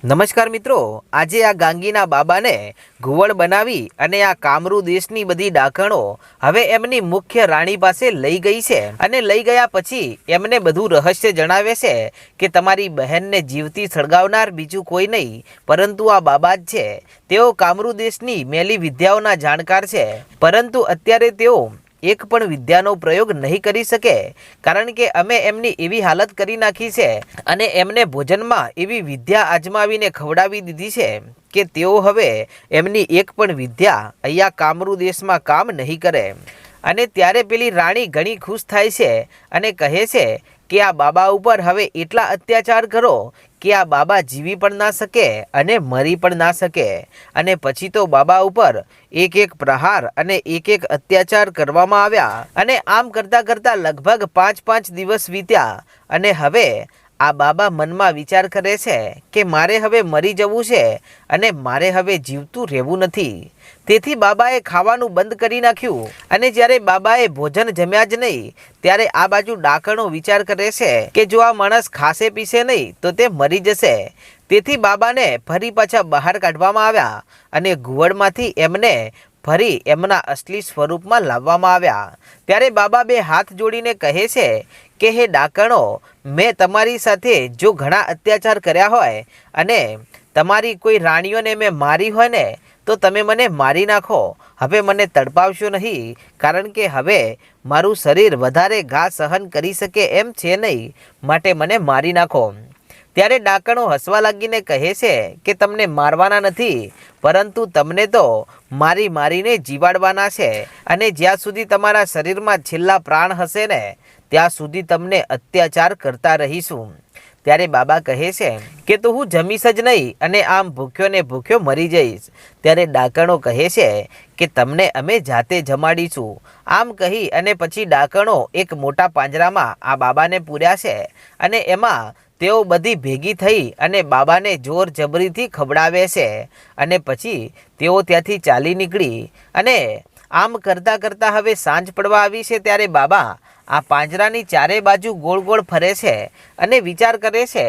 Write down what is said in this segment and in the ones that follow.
નમસ્કાર મિત્રો, આજે આ ગાંગીના બાબાને ઘુવડ બનાવી અને આ કામરૂ દેશની બધી ડાકણો હવે એમની મુખ્ય રાણી પાસે લઈ ગઈ છે અને લઈ ગયા પછી એમને બધું રહસ્ય જણાવે છે કે તમારી બહેનને જીવતી સળગાવનાર બીજું કોઈ નહીં પરંતુ આ બાબા જ છે। તેઓ કામરૂ દેશની મેલી વિદ્યાઓના જાણકાર છે, પરંતુ અત્યારે તેઓ એક પણ વિદ્યાનો પ્રયોગ નહીં કરી શકે, કારણ કે અમે એમની એવી હાલત કરી નાખી છે અને એમને ભોજનમાં એવી વિદ્યા આજમાવીને ખવડાવી દીધી છે કે તેઓ હવે એમની એક પણ વિદ્યા અહીંયા કામરૂ દેશમાં કામ નહીં કરે। અને ત્યારે પેલી રાણી ઘણી ખુશ થાય છે અને કહે છે કે આ બાબા ઉપર હવે એટલા અત્યાચાર કરો કે આ બાબા જીવી પણ ના શકે અને મરી પણ ના શકે। અને પછી તો બાબા ઉપર એક એક પ્રહાર અને એક એક અત્યાચાર કરવામાં આવ્યા અને આમ કરતાં કરતાં લગભગ 5 દિવસ વીત્યા અને હવે આ બાબા મનમાં વિચાર કરે છે કે મારે હવે મરી જવું છે અને મારે હવે જીવતું રહેવું નથી। તેથી બાબાએ ખાવાનું બંધ કરી નાખ્યું અને જ્યારે બાબાએ ભોજન જમ્યા જ નહીં ત્યારે આ બાજુ ડાકણો વિચાર કરે છે કે જો આ માણસ ખાશે પીશે નહીં તો તે મરી જશે। તેથી બાબાને ફરી પાછા બહાર કાઢવામાં આવ્યા અને ઘુવડમાંથી એમને ફરી એમના અસલી સ્વરૂપમાં લાવવામાં આવ્યા। ત્યારે બાબા બે હાથ જોડીને કહે છે કે હે ડાકણો, મેં તમારી સાથે જો ઘણા અત્યાચાર કર્યા હોય અને તમારી કોઈ રાણીઓને મેં મારી હોય ને તો તમે મને મારી નાખો, હવે મને તડપાવશો નહીં, કારણ કે હવે મારું શરીર વધારે ઘા સહન કરી શકે એમ છે નહીં, માટે મને મારી નાખો। ત્યારે ડાકણો હસવા લાગીને કહે છે કે તમને મારવાના નથી, પરંતુ તમને તો મારીને જીવાડવાના છે અને જ્યાં સુધી તમારા શરીરમાં છેલ્લા પ્રાણ હશે ને ત્યાં સુધી તમને અત્યાચાર કરતા રહીશું। ત્યારે બાબા કહે છે કે તો હું જમીશ જ નહીં અને આમ ભૂખ્યો ને ભૂખ્યો મરી જઈશ। ત્યારે ડાકણો કહે છે કે તમને અમે જાતે જમાડીશું। આમ કહી અને પછી ડાકણો એક મોટા પાંજરામાં આ બાબાને પૂર્યા છે અને એમાં તેઓ બધી ભેગી થઈ અને બાબાને જોર જબરીથી ખવડાવે છે અને પછી તેઓ ત્યાંથી ચાલી નીકળી અને આમ કરતાં કરતાં હવે સાંજ પડવા આવી છે। ત્યારે બાબા આ પાંજરાની ચારે બાજુ ગોળ ગોળ ફરે છે અને વિચાર કરે છે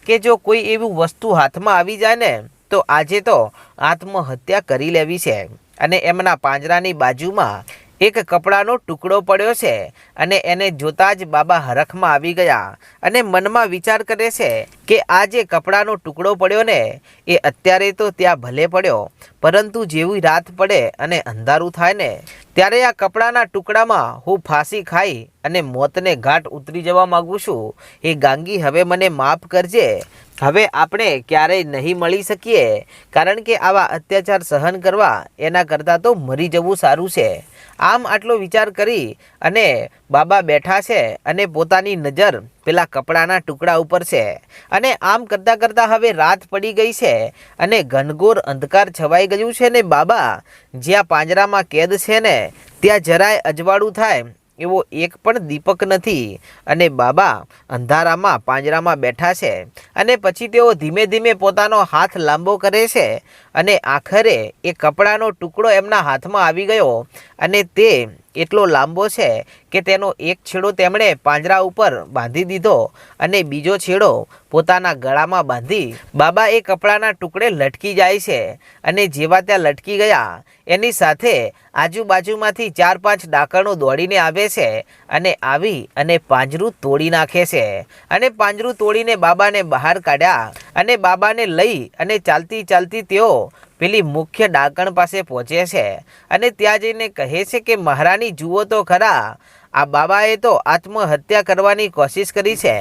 કે જો કોઈ એવું વસ્તુ હાથમાં આવી જાય ને તો આજે તો આત્મહત્યા કરી લેવી છે। અને એમના પાંજરાની બાજુમાં એક કપડાનો ટુકડો પડ્યો છે અને એને જોતા જ બાબા હરખમાં આવી ગયા અને મનમાં વિચાર કરે છે કે આ જે કપડાનો ટુકડો પડ્યો ને એ અત્યારે તો ત્યાં ભલે પડ્યો, પરંતુ જેવી રાત પડે અને અંધારું થાય ને ત્યારે આ કપડાના ટુકડામાં હું ફાંસી ખાઈ અને મોતને ઘાટ ઉતરી જવા માગું છું। એ ગાંગી, હવે મને માફ કરજે, હવે આપણે ક્યારેય નહીં મળી શકીએ, કારણ કે આવા અત્યાચાર સહન કરવા એના કરતાં તો મરી જવું સારું છે। આમ આટલો વિચાર કરી અને બાબા બેઠા છે અને પોતાની નજર પેલા કપડાના ટુકડા ઉપર છે અને આમ કરતાં કરતાં હવે રાત પડી ગઈ છે અને ઘનઘોર અંધકાર છવાઈ ગયું છે ને બાબા જ્યાં પાંજરામાં કેદ છે ને ત્યાં જરાય અજવાળું થાય એવો એક પણ દીપક નથી અને બાબા અંધારામાં પાંજરામાં બેઠા છે અને પછી તેઓ ધીમે ધીમે પોતાનો હાથ લાંબો કરે છે અને આખરે એ કપડાનો ટુકડો એમના હાથમાં આવી ગયો અને તે એટલો લાંબો છે કે તેનો એક છેડો તેમણે પાંજરા ઉપર બાંધી દીધો અને બીજો છેડો પોતાના ગળામાં બાંધી બાબા એ કપડાના ટુકડે લટકી જાય છે અને જેવા ત્યાં લટકી ગયા એની સાથે આજુબાજુમાંથી 4-5 ડાકણો દોડીને આવે છે અને આવી અને પાંજરું તોડી નાખે છે અને પાંજરું તોડીને બાબાને બહાર કાઢ્યા અને બાબાને લઈ અને ચાલતી ચાલતી તેઓ પેલી મુખ્ય ડાકણ પાસે પહોંચે છે અને ત્યાં જઈને કહે છે કે મહારાણી જુઓ તો ખરા, આ બાબાએ તો આત્મહત્યા કરવાની કોશિશ કરી છે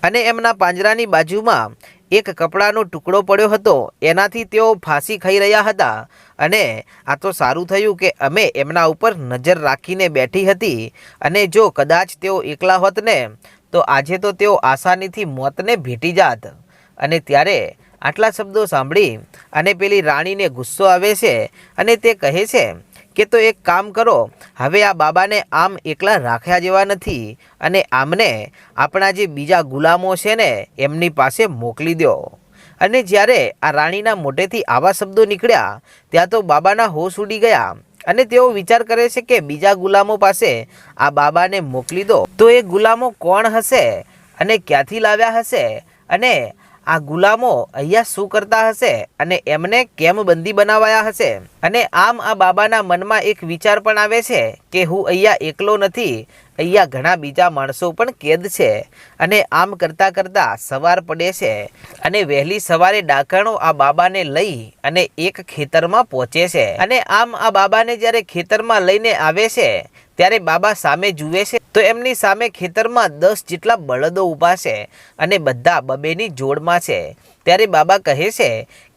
અને એમના પાંજરાની બાજુમાં એક કપડાનો ટુકડો પડ્યો હતો, એનાથી તેઓ ફાંસી ખાઈ રહ્યા હતા અને આ તો સારું થયું કે અમે એમના ઉપર નજર રાખીને બેઠી હતી અને જો કદાચ તેઓ એકલા હોત ને તો આજે તો તેઓ આસાનીથી મોતને ભેટી જાત। અને ત્યારે આટલા શબ્દો સાંભળી અને પેલી રાણીને ગુસ્સો આવે છે અને તે કહે છે કે તો એક કામ કરો, હવે આ બાબાને આમ એકલા રાખ્યા જેવા નથી અને આમને આપણા જે બીજા ગુલામો છે ને એમની પાસે મોકલી દો। અને જ્યારે આ રાણીના મોઢેથી આવા શબ્દો નીકળ્યા ત્યાં તો બાબાના હોશ ઉડી ગયા અને તેઓ વિચાર કરે છે કે બીજા ગુલામો પાસે આ બાબાને મોકલી દો તો એ ગુલામો કોણ હશે અને ક્યાંથી લાવ્યા હશે અને આ ગુલામો અહીંયા શું કરતા હશે અને એમને કેમ બંદી બનાવાયા હશે? અને આમ આ બાબાના મનમાં એક વિચાર પણ આવે છે કે હું અહીંયા એકલો નથી, અહીંયા ઘણા બીજા માણસો પણ કેદ છે. અને આમ કરતાં કરતાં સવાર પડે છે અને વહેલી સવારે ડાકણો આ બાબાને લઈ અને એક ખેતરમાં પહોંચે છે. અને આમ આ બાબાને જ્યારે ખેતરમાં લઈને આવે છે ત્યારે બાબા સામે જુએ છે તો એમની સામે ખેતરમાં 10 જેટલા બળદો ઊભા છે અને બધા બબેની જોડમાં છે. ત્યારે બાબા કહે છે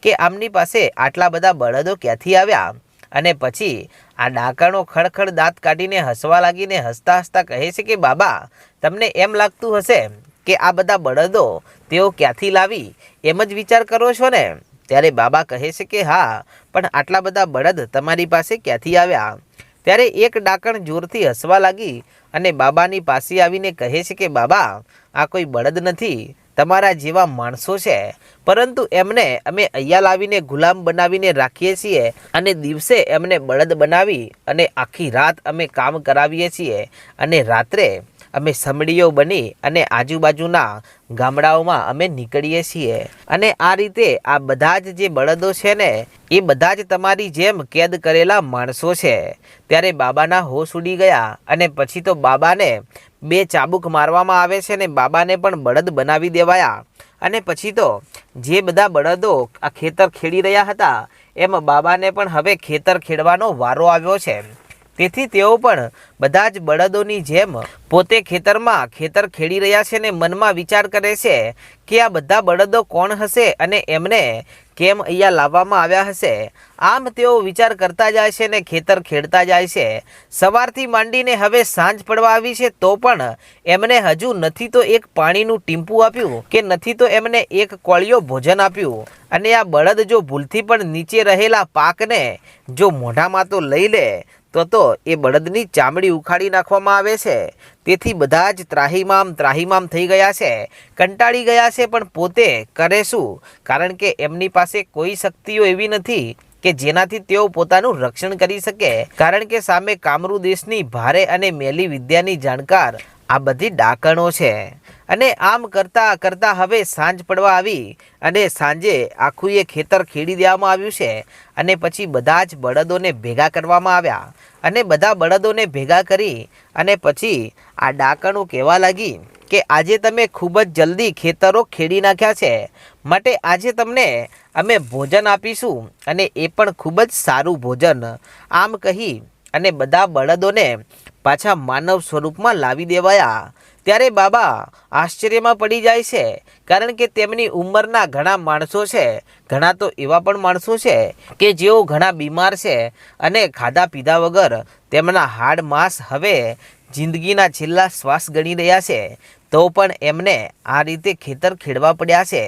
કે આમની પાસે આટલા બધા બળદો ક્યાંથી આવ્યા? અને પછી આ ડાકણો ખડખડ દાંત કાઢીને હસવા લાગીને હસતા હસતા કહે છે કે બાબા, તમને એમ લાગતું હશે કે આ બધા બળદો તેઓ ક્યાંથી લાવી એમ જ વિચાર કરો છો ને? ત્યારે બાબા કહે છે કે હા, પણ આટલા બધા બળદ તમારી પાસે ક્યાંથી આવ્યા? ત્યારે એક ડાકણ જોરથી હસવા લાગી અને બાબાની પાસે આવીને કહે છે કે બાબા, આ કોઈ બળદ નથી, તમારા જેવા માણસો છે, પરંતુ એમને અમે અહીંયા લાવીને ગુલામ બનાવીને રાખીએ છીએ અને દિવસે એમને બળદ બનાવી અને આખી રાત અમે કામ કરાવીએ છીએ અને રાત્રે અમે સમડીઓ બની અને આજુબાજુના ગામડાઓમાં અમે નીકળીએ છીએ. અને આ રીતે આ બધા જ જે બળદો છે ને એ બધા જ તમારી જેમ કેદ કરેલા માણસો છે. ત્યારે બાબાના હોશ ઉડી ગયા અને પછી તો બાબાને 2 ચાબુક મારવામાં આવે છે ને બાબાને પણ બળદ બનાવી દેવાયા. અને પછી તો જે બધા બળદો આ ખેતર ખેડી રહ્યા હતા એમ બાબાને પણ હવે ખેતર ખેડવાનો વારો આવ્યો છે. તેથી તેઓ પણ બધા જ બળદોની જેમ પોતે ખેતરમાં ખેતર ખેડી રહ્યા છે ને મનમાં વિચાર કરે છે કે આ બધા બળદો કોણ હશે અને એમને કેમ અહીંયા લાવવામાં આવ્યા હશે? આમ તેઓ વિચાર કરતા જાય છે ને ખેતર ખેડતા જાય છે. સવારથી માંડીને હવે સાંજ પડવા આવી છે તો પણ એમને હજુ નથી તો એક પાણીનું ટીમ્પું આપ્યું કે નથી તો એમને એક કોળિયો ભોજન આપ્યું. અને આ બળદ જો ભૂલથી પણ નીચે રહેલા પાકને જો મોઢામાં તો લઈ લે તો એ બળદની ચામડી ઉખાડી નાખવામાં આવે છે. તેથી બધા જ ત્રાહીમામ થઈ ગયા છે, કંટાળી ગયા છે, પણ પોતે કરે શું? કારણ કે એમની પાસે કોઈ શક્તિઓ એવી નથી કે જેનાથી તેઓ પોતાનું રક્ષણ કરી શકે. કારણ કે સામે કામરૂ દેશની ભારે અને મેલી વિદ્યાની જાણકાર આ બધી ડાકણો છે. અને આમ કરતાં કરતાં હવે સાંજ પડવા આવી અને સાંજે આખું એ ખેતર ખેડી દેવામાં આવ્યું છે. અને પછી બધા જ બળદોને ભેગા કરવામાં આવ્યા અને બધા બળદોને ભેગા કરી અને પછી આ ડાકણો કહેવા લાગી કે આજે તમે ખૂબ જ જલ્દી ખેતરો ખેડી નાખ્યા છે, માટે આજે તમને અમે ભોજન આપીશું અને એ પણ ખૂબ જ સારું ભોજન. આમ કહી અને બધા બળદોને પાછા માનવ સ્વરૂપમાં લાવી દેવાયા. ત્યારે બાબા આશ્ચર્યમાં પડી જાય છે, કારણ કે તેમની ઉંમરના ઘણા માણસો છે, ઘણા તો એવા પણ માણસો છે કે જેઓ ઘણા બીમાર છે અને ખાધા પીધા વગર તેમના હાડ માંસ હવે જિંદગીના છેલ્લા શ્વાસ ગણી રહ્યા છે, તો પણ એમને આ રીતે ખેતર ખેડવા પડ્યા છે.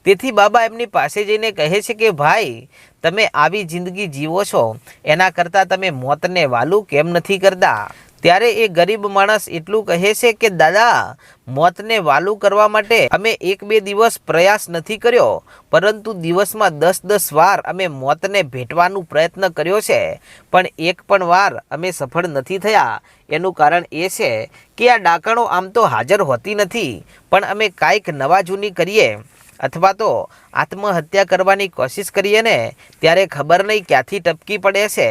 તેથી બાબા એમની પાસે જઈને કહે છે કે ભાઈ, તમે આવી જિંદગી જીવો છો એના કરતાં તમે મોતને વાલું કેમ નથી કરતા? ત્યારે એ ગરીબ માણસ એટલું કહે છે કે દાદા, મોતને વાલું કરવા માટે અમે 1-2 દિવસ પ્રયાસ નથી કર્યો, પરંતુ દિવસમાં 10-10 વાર અમે મોતને ભેટવાનો પ્રયત્ન કર્યો છે, પણ એક પણ વાર અમે સફળ નથી થયા. એનું કારણ એ છે કે આ ડાકણો આમ તો હાજર હોતી નથી, પણ અમે કાંઈક નવા જૂની કરીએ અથવા તો આત્મહત્યા કરવાની કોશિશ કરીએ ને ત્યારે ખબર નહીં ક્યાંથી ટપકી પડે છે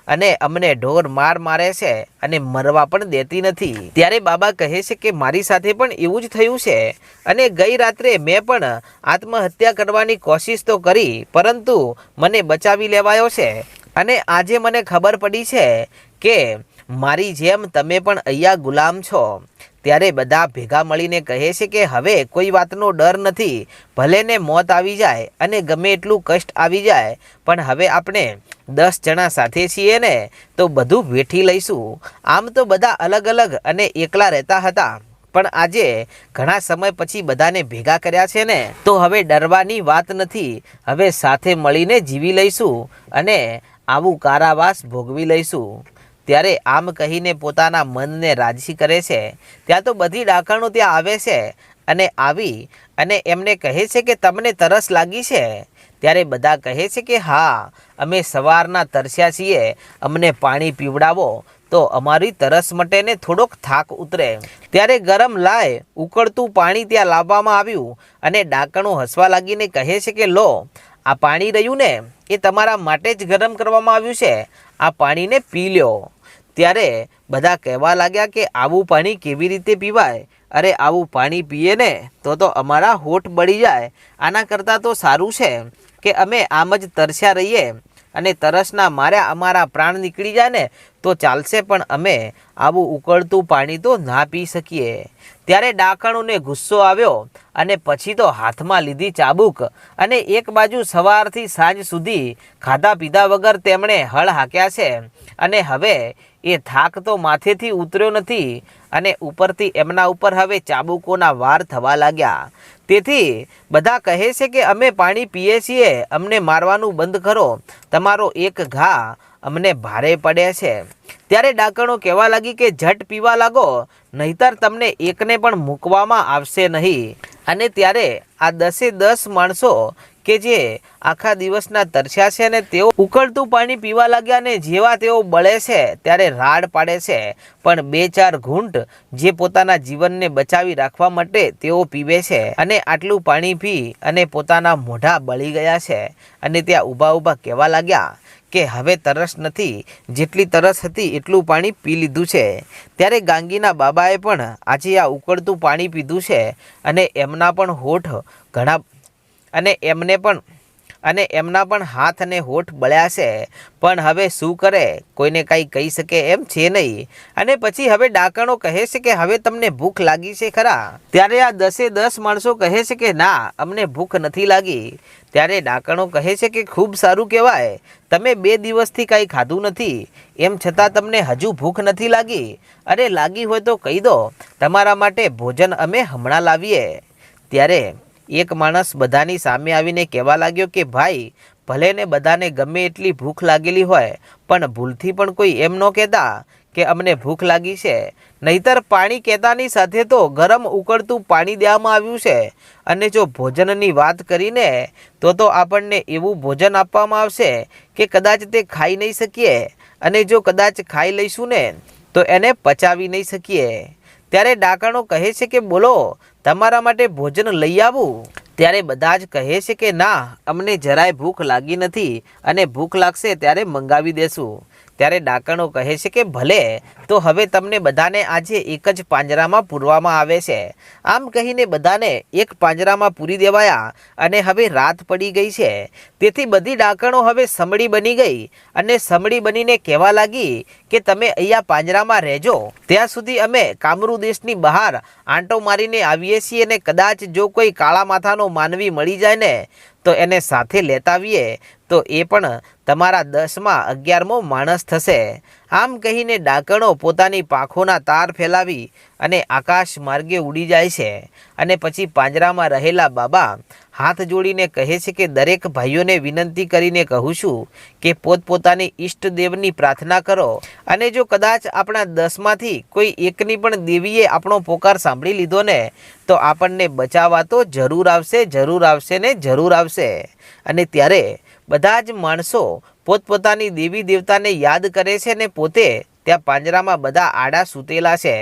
અને અમને ઢોર મારે છે અને મરવા પણ દેતી નથી. ત્યારે બાબા કહે છે કે મારી સાથે પણ એવું જ થયું છે અને ગઈ રાત્રે મેં પણ આત્મહત્યા કરવાની કોશિશ તો કરી, પરંતુ મને બચાવી લેવાયો છે અને આજે મને ખબર પડી છે કે મારી જેમ તમે પણ અહીંયા ગુલામ છો. ત્યારે બધા ભેગા મળીને કહે છે કે હવે કોઈ વાતનો ડર નથી, ભલે ને મોત આવી જાય અને ગમે એટલું કષ્ટ આવી જાય, પણ હવે આપણે 10 જણા સાથે છીએ ને તો બધું વેઠી લઈશું. આમ તો બધા અલગ અલગ અને એકલા રહેતા હતા, પણ આજે ઘણા સમય પછી બધાને ભેગા કર્યા છે ને તો હવે ડરવાની વાત નથી, હવે સાથે મળીને જીવી લઈશું અને આવું કારાવાસ ભોગવી લઈશું. ત્યારે આમ કહીને પોતાના મનને રાજી કરે છે. ત્યાં તો બધી ડાકણો ત્યાં આવે છે અને આવી અને એમને કહે છે કે તમને તરસ લાગી છે? ત્યારે બધા કહે છે કે હા, અમે સવારના તરસ્યા છીએ, અમને પાણી પીવડાવો. તો અમારી તરસ મટે ને થોડોક થાક ઉતરે. ત્યારે ગરમ લાય ઉકળતું પાણી ત્યાં લાવવામાં આવ્યું અને ડાકણો હસવા લાગીને કહે છે કે લો, આ પાણી રહ્યું ને એ તમારા માટે જ ગરમ કરવામાં આવ્યું છે, આ પાણીને પી લ્યો. ત્યારે બધા કહેવા લાગ્યા કે આવું પાણી કેવી રીતે પીવાય? અરે આવું પાણી પીએ ને તો અમારા હોઠ બળી જાય. આના કરતાં તો સારું છે કે અમે આમ જ તરસ્યા રહીએ અને તરસના માર્યા અમારા પ્રાણ નીકળી જાય ને તો ચાલશે, પણ અમે આવું ઉકળતું પાણી તો ના પી શકીએ. ત્યારે ડાકણોને ગુસ્સો આવ્યો અને પછી તો હાથમાં લીધી ચાબુક અને એક બાજુ સવારથી સાંજ સુધી ખાધા પીધા વગર તેમણે હળ હાંક્યા છે અને હવે એ થાક તો માથેથી ઉતર્યો નથી અને ઉપરથી એમના ઉપર હવે ચાબુકોના વાર થવા લાગ્યા. તેથી બધા કહે છે કે અમે પાણી પીએ છીએ, અમને મારવાનું બંધ કરો, તમારો એક ઘા અમને ભારે પડે છે. ત્યારે ડાકણો કહેવા લાગી કે ઝટ પીવા લાગો, નહીતર તમને એકને પણ મૂકવામાં આવશે નહીં. અને ત્યારે આ 10 માણસો કે જે આખા દિવસના તરસ્યા છે ને તેઓ ઉકળતું પાણી પીવા લાગ્યા ને જેવા તેઓ બળે છે ત્યારે રાડ પાડે છે, પણ 2-4 ઘૂંટ જે પોતાના જીવનને બચાવી રાખવા માટે તેઓ પીવે છે અને આટલું પાણી પી અને પોતાના મોઢા બળી ગયા છે અને ત્યાં ઊભા કહેવા લાગ્યા કે હવે તરસ નથી, જેટલી તરસ હતી એટલું પાણી પી લીધું છે. ત્યારે ગાંગીના બાબાએ પણ આજે આ ઉકળતું પાણી પીધું છે અને એમના પણ હોઠ ઘણા અને એમના પણ હાથ અને હોઠ બળ્યા છે, પણ હવે શું કરે, કોઈને કાંઈ કહી શકે એમ છે નહીં. અને પછી હવે ડાકણો કહે છે કે હવે તમને ભૂખ લાગી છે ખરા? ત્યારે આ 10 માણસો કહે છે કે ના, અમને ભૂખ નથી લાગી. ત્યારે ડાકણો કહે છે કે ખૂબ સારું કહેવાય, તમે 2 દિવસથી કાંઈ ખાધું નથી, એમ છતાં તમને હજુ ભૂખ નથી લાગી. અરે લાગી હોય તો કહી દો, તમારા માટે ભોજન અમે હમણાં લાવીએ. ત્યારે એક માણસ બધાની સામે આવીને કહેવા લાગ્યો કે ભાઈ, ભલે ને બધાને ગમે એટલી ભૂખ લાગેલી હોય, પણ ભૂલથી પણ કોઈ એમ ન કહેતા કે અમને ભૂખ લાગી છે, નહીતર પાણી કહેતાની સાથે તો ગરમ ઉકળતું પાણી દેવામાં આવ્યું છે. અને જો ભોજનની વાત કરીને તો આપણને એવું ભોજન આપવામાં આવશે કે કદાચ તે ખાઈ નહીં શકીએ, અને જો કદાચ ખાઈ લઈશું ને તો એને પચાવી નહીં શકીએ. ત્યારે ડાકણો કહે છે કે બોલો, તમારા માટે ભોજન લઈ આવું? ત્યારે બધા જ કહે છે કે ના, અમને જરાય ભૂખ લાગી નથી અને ભૂખ લાગશે ત્યારે મંગાવી દેશું. ત્યારે ડાકણો કહે છે કે ભલે, તો હવે તમને બધાને આજે એક જ પાંજરામાં પૂરવામાં આવે છે. આમ કહીને બધાને એક પાંજરામાં પૂરી દેવાયા અને હવે રાત પડી ગઈ છે. તેથી બધી ડાકણો હવે સમડી બની ગઈ અને સમડી બનીને કહેવા લાગી કે તમે અહીંયા પાંજરામાં રહેજો, ત્યાં સુધી અમે કામરૂ દેશની બહાર આંટો મારીને આવીએ છીએ અને કદાચ જો કોઈ કાળા માથાનો માનવી મળી જાય ને તો એને સાથે લેતા આવીએ તો એ પણ તમારા 10માં 11મો માણસ થશે. આમ કહીને ડાકણો પોતાની પાંખોના તાર ફેલાવી અને આકાશ માર્ગે ઉડી જાય છે. અને પછી પાંજરામાં રહેલા બાબા હાથ જોડીને કહે છે કે દરેક ભાઈઓને વિનંતી કરીને કહું છું કે પોતપોતાની ઈષ્ટદેવની પ્રાર્થના કરો, અને જો કદાચ આપણા 10માંથી કોઈ એકની પણ દેવીએ આપણો પોકાર સાંભળી લીધો ને તો આપણને બચાવવા તો જરૂર આવશે ને જરૂર આવશે. અને ત્યારે બધા જ માણસો પોતપોતાની દેવી દેવતાને યાદ કરે છે ને પોતે ત્યાં પાંજરામાં બધા આડા સૂતેલા છે.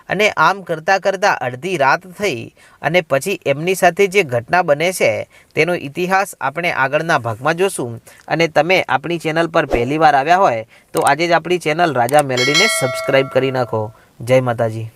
અને આમ કરતાં કરતાં અડધી રાત થઈ અને પછી એમની સાથે જે ઘટના બને છે તેનો ઇતિહાસ આપણે આગળના ભાગમાં જોશું. અને તમે આપણી ચેનલ પર પહેલી વાર આવ્યા હોય તો આજે જ આપણી ચેનલ રાજા મેલડીને સબસ્ક્રાઈબ કરી નાખો. જય માતાજી.